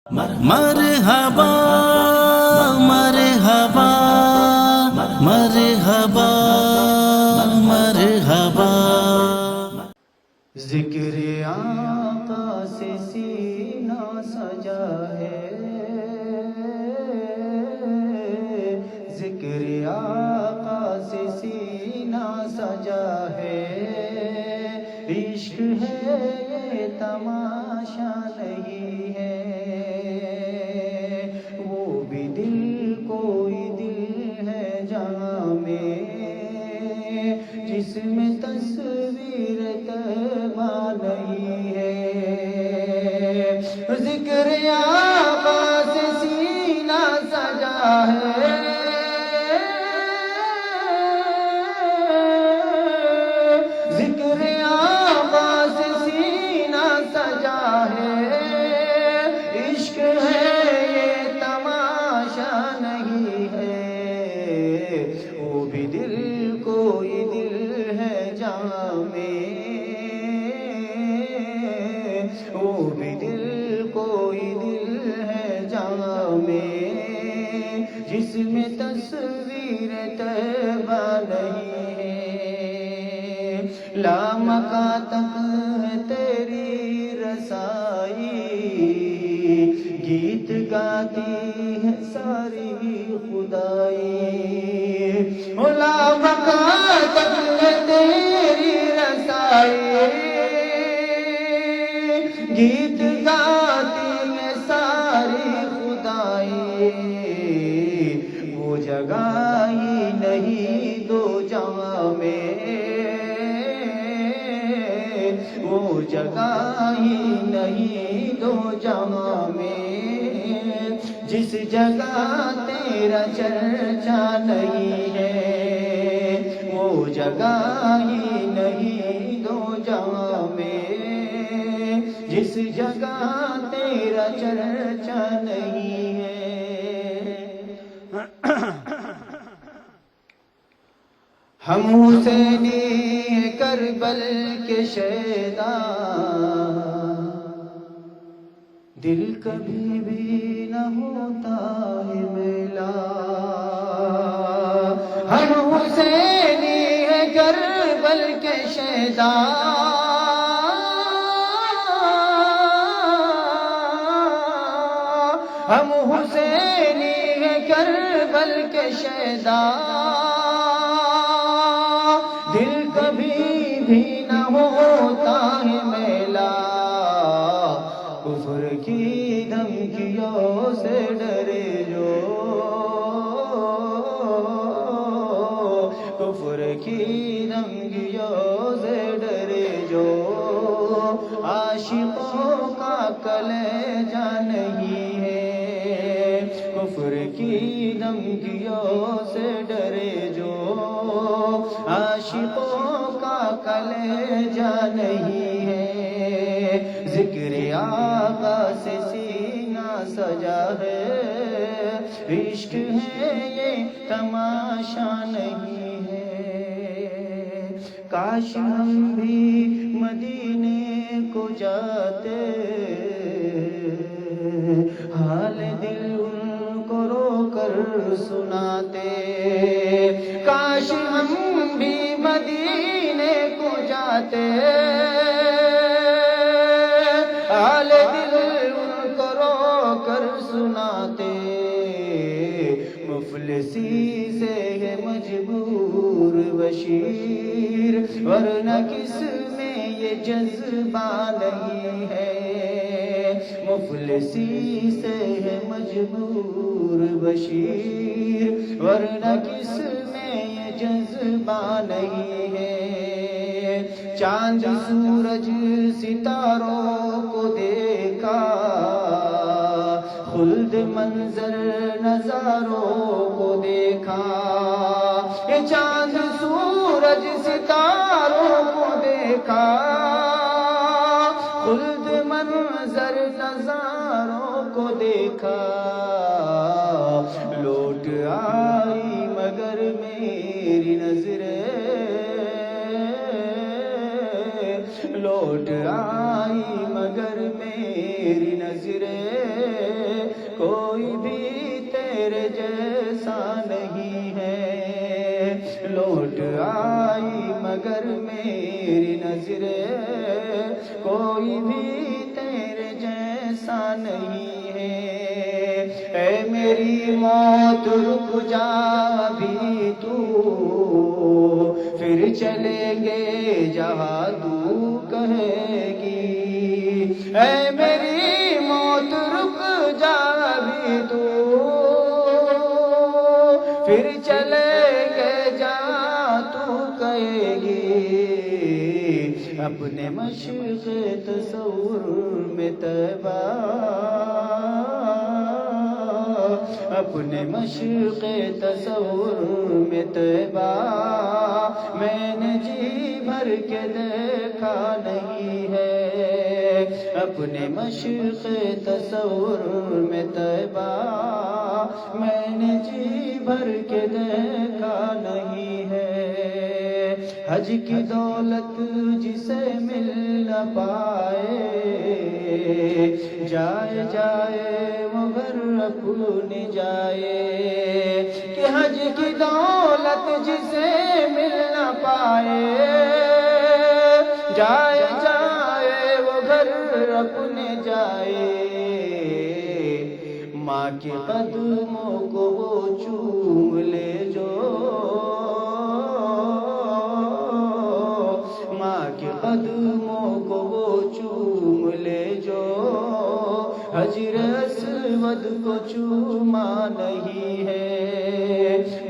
مرحبا مرحبا مرحبا مرحبا ذکر آقا سے سینہ سجا ہے، ذکر آقا سے سینہ سجا ہے، عشق ہے یہ تماشا نہیں ہے، وہ بھی دل کوئی دل ہے جہاں میں جس میں تصویر طیبہ نہیں ہے، ذکر آقا سے سینہ سجا ہے، ذکر آقا سے سینہ سجا ہے، عشق ہے یہ تماشا نہیں ہے، وہ بھی دل کوئی دل ہے جہاں میں، وہ بھی دل کوئی دل ہے جہاں میں جس میں تصویر طیبہ نہیں ہے، لامکاں تک ہے تیری رسائی، گیت گاتی ہے ساری خدائی، لامکاں تک ہے تیری رسائی، گیت گاتی ہے ساری خدائی، وہ جگہ ہی نہیں دو جہاں میں، وہ جگہ ہی نہیں دو جہاں میں جس جگہ تیرا چرچا نہیں ہے، وہ جگہ ہی نہیں دو جہاں میں جس جگہ تیرا چرچا نہیں ہے۔ ہم حسینی کربل کے شیدا، دل کبھی بھی نہ ہوتا ہے میلا، ہم حسینی کربل کے شیدا، ہم حسینی کربل کے شیدا، دل کبھی بھی نہ ہوتا ہے میلا، کفر کی دھمکیوں سے ڈرے جو، کفر کی دھمکیوں سے ڈرے جو، عاشقوں کا کلیجہ نہیں ہے، کفر کی دھمکیوں سے ڈرے جو، عاشقوں کا کلیجہ نہیں ہے، ذکر آقا سے سینہ سجا ہے، عشق ہے یہ تماشا نہیں ہے، کاش ہم بھی مدینے کو جاتے، حال دل ان کو رو کر سناتے، کاش ہم بھی مدینے کو جاتے، حال دل ان کو رو کر سناتے، مفلسی سے ہے مجبور بشیر، ورنہ کس میں یہ جذبہ نہیں ہے، مفلسی سے ہے مجبور بشیر، ورنہ کس میں یہ جذبہ نہیں ہے، چاند سورج ستاروں کو دیکھا، خلد منظر نظاروں کو دیکھا، یہ چاند سورج ستاروں کو دیکھا، خلد منظر نظاروں کو دیکھا، لوٹ آئی مگر میری نظریں، لوٹ آئی مگر میری نظریں، کوئی بھی تیرے جیسا نہیں ہے. لوٹ آئی مگر میری نظریں کوئی بھی تیرے جیسا نہیں ہے. اے میری موت رک جا بھی تو، پھر چلیں گے جہاں تو کہے گی. اے میری موت رک جا بھی تو، پھر چلیں گے جہاں تو کہے گی. اپنے مشرق تصور میں طیبہ، اپنے مشرق تصور میں طیبہ میں نے جی بھر کے دیکھا نہیں ہے. اپنے مشرق تصور میں طیبہ میں نے جی بھر کے دیکھا نہیں ہے. حج کی دولت جسے مل نہ پائے، جائے جائے وہ گھر اپنی جائے. کہ حج کی دولت جسے مل نہ پائے، جائے جائے وہ گھر اپنے جائے. ماں کے قدموں کو وہ چوم لے جو، ماں کے قدموں کو وہ چوم لے جو. حجر اسود کو چوما نہیں ہے.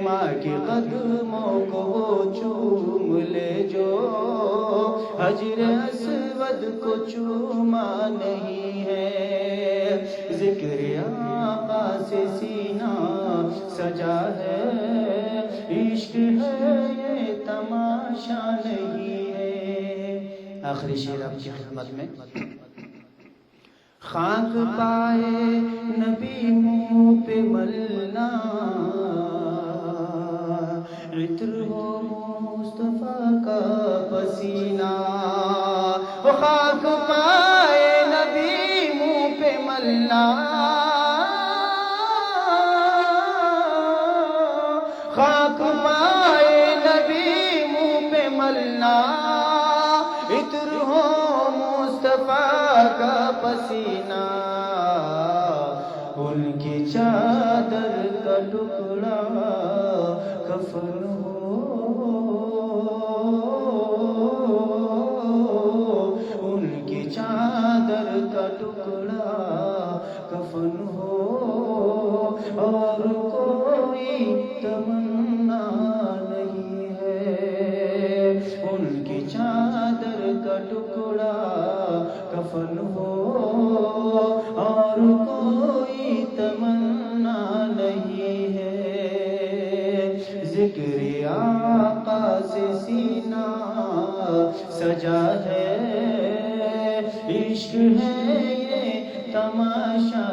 ماں کے قدموں کو وہ چوم لے جو، حجر اسود کو چوما نہیں ہے. ذکر آقا سے سینہ سجا ہے، عشق ہے یہ تماشا نہیں ہے. آخری شعر آپ کی خدمت میں. خاک پائے نبی منہ پہ ملنا، عطر ہو مصطفیٰ کا پسینہ. خاک پائے نبی منہ پہ ملنا، خاک پائے نبی منہ پہ ملنا، عطر ہو مصطفیٰ کا پسینہ. ان کی چادر کا ٹکڑا کفن ہو، ان کی چادر کا ٹکڑا کفن ہو. اور کوئی تمنا نہیں ہے، ان کی چادر کا ٹکڑا کفن ہو. اور کوئی تمنا نہیں ہے. ذکر آقا سے سینہ سجا ہے، عشق ہے یہ تماشا